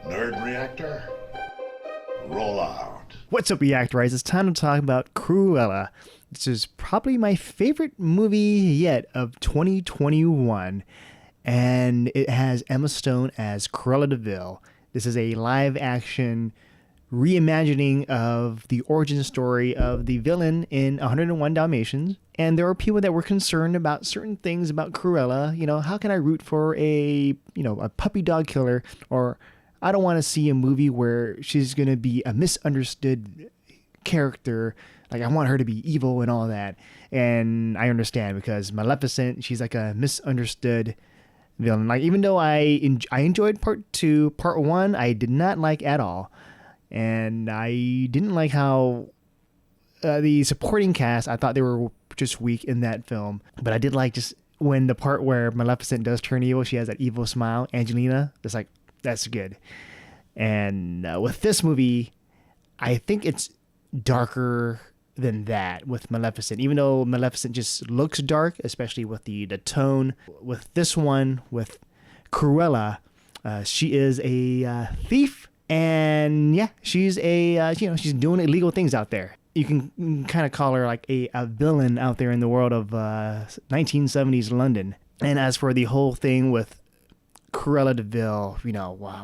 Nerd reactor, roll out. What's up, Reactorites? It's time to talk about Cruella. This is probably my favorite movie yet of 2021, and it has Emma Stone as Cruella de Vil. This is a live-action reimagining of the origin story of the villain in 101 Dalmatians. And there were people that were concerned about certain things about Cruella. You know, how can I root for a puppy dog killer? Or I don't want to see a movie where she's going to be a misunderstood character. Like, I want her to be evil and all that. And I understand, because Maleficent, she's like a misunderstood villain. Like, even though I enjoyed part 2, part 1, I did not like at all. And I didn't like how the supporting cast, I thought they were just weak in that film. But I did like just when the part where Maleficent does turn evil, she has that evil smile, Angelina. It's like, that's good. And with this movie, I think it's darker than that with Maleficent. Even though Maleficent just looks dark, especially with the tone. With this one, with Cruella, she is a thief. And yeah, she's she's doing illegal things out there. You can kind of call her like a villain out there in the world of 1970s London. And as for the whole thing with Cruella de Vil,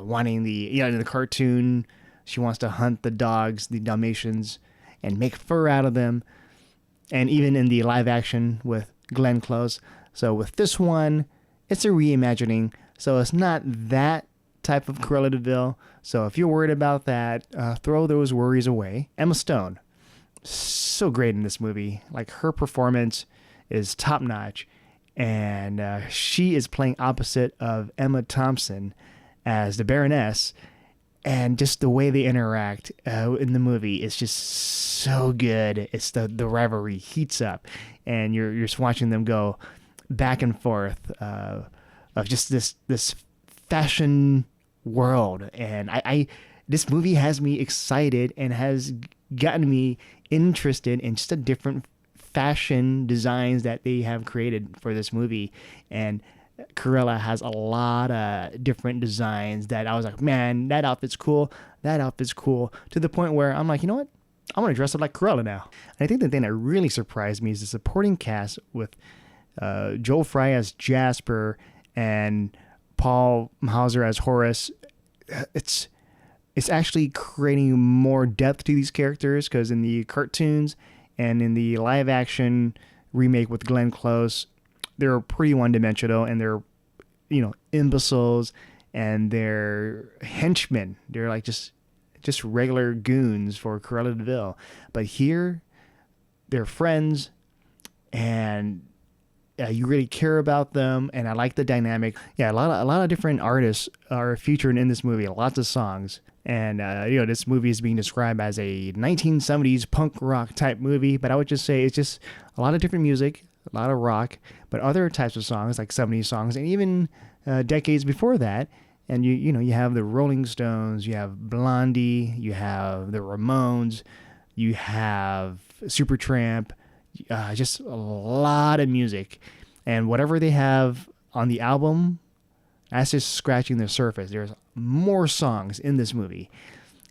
wanting in the cartoon, she wants to hunt the dogs, the Dalmatians, and make fur out of them. And even in the live action with Glenn Close. So with this one, it's a reimagining. So it's not that type of Cruella de Vil. So if you're worried about that, throw those worries away. Emma Stone, so great in this movie. Like, her performance is top notch, and she is playing opposite of Emma Thompson as the Baroness, and just the way they interact in the movie is just so good. It's the rivalry heats up, and you're just watching them go back and forth of just this fashion world. And I this movie has me excited and has gotten me interested in just the different fashion designs that they have created for this movie. And Cruella has a lot of different designs that I was like, man, that outfit's cool, to the point where I'm like, you know what, I want to dress up like Cruella now. And I think the thing that really surprised me is the supporting cast with Joel Fry as Jasper and Paul Hauser as Horace. It's actually creating more depth to these characters, because in the cartoons and in the live action remake with Glenn Close, they're pretty one-dimensional, and they're imbeciles, and they're henchmen. They're like just regular goons for Cruella de Vil. But here, they're friends, and you really care about them, and I like the dynamic. Yeah, a lot of different artists are featured in this movie, lots of songs. And, this movie is being described as a 1970s punk rock type movie, but I would just say it's just a lot of different music, a lot of rock, but other types of songs, like 70s songs, and even decades before that. And you have the Rolling Stones, you have Blondie, you have the Ramones, you have Supertramp, just a lot of music. And whatever they have on the album, that's just scratching the surface. There's more songs in this movie.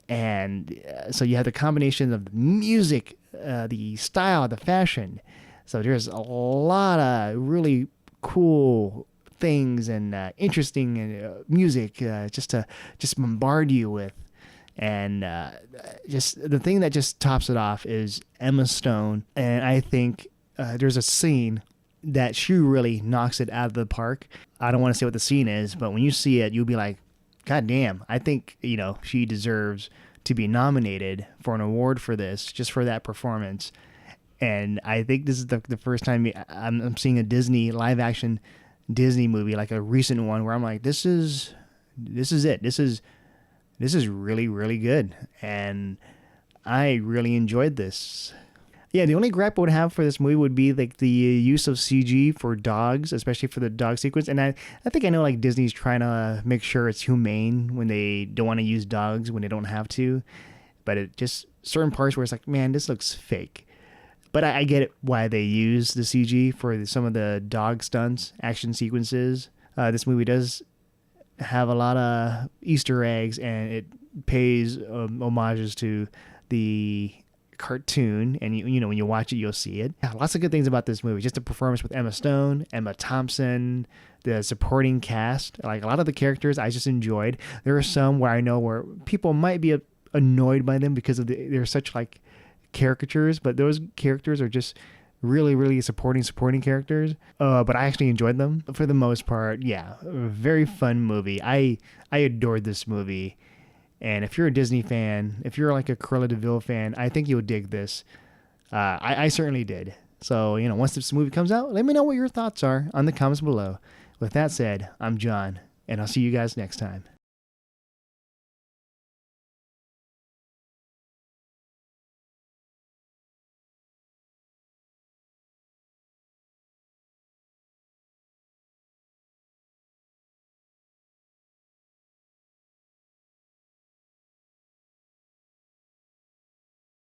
And so you have the combination of the music, the style, the fashion. So there's a lot of really cool things and interesting music just to bombard you with. And just the thing that just tops it off is Emma Stone. And I think there's a scene that she really knocks it out of the park. I don't want to say what the scene is, but when you see it, you'll be like, God damn, I think, she deserves to be nominated for an award for this, just for that performance. And I think this is the first time I'm seeing a Disney live action Disney movie, like a recent one, where I'm like, this is it. This is really, really good. And I really enjoyed this. Yeah, the only gripe I would have for this movie would be like the use of CG for dogs, especially for the dog sequence. And I think I know like Disney's trying to make sure it's humane when they don't want to use dogs when they don't have to. But it just certain parts where it's like, man, this looks fake. But I get it why they use the CG for some of the dog stunts, action sequences. This movie does have a lot of Easter eggs, and it pays homages to the cartoon, and you know, when you watch it, you'll see it. Yeah, lots of good things about this movie. Just the performance with Emma Stone, Emma Thompson, the supporting cast, like a lot of the characters I just enjoyed. There are some where I know where people might be annoyed by them because of they're such like caricatures, but those characters are just really, really supporting characters. But I actually enjoyed them for the most part. Yeah, a very fun movie. I adored this movie. And if you're a Disney fan, if you're like a Cruella de Vil fan, I think you'll dig this. I certainly did. So, you know, once this movie comes out, let me know what your thoughts are on the comments below. With that said, I'm John, and I'll see you guys next time.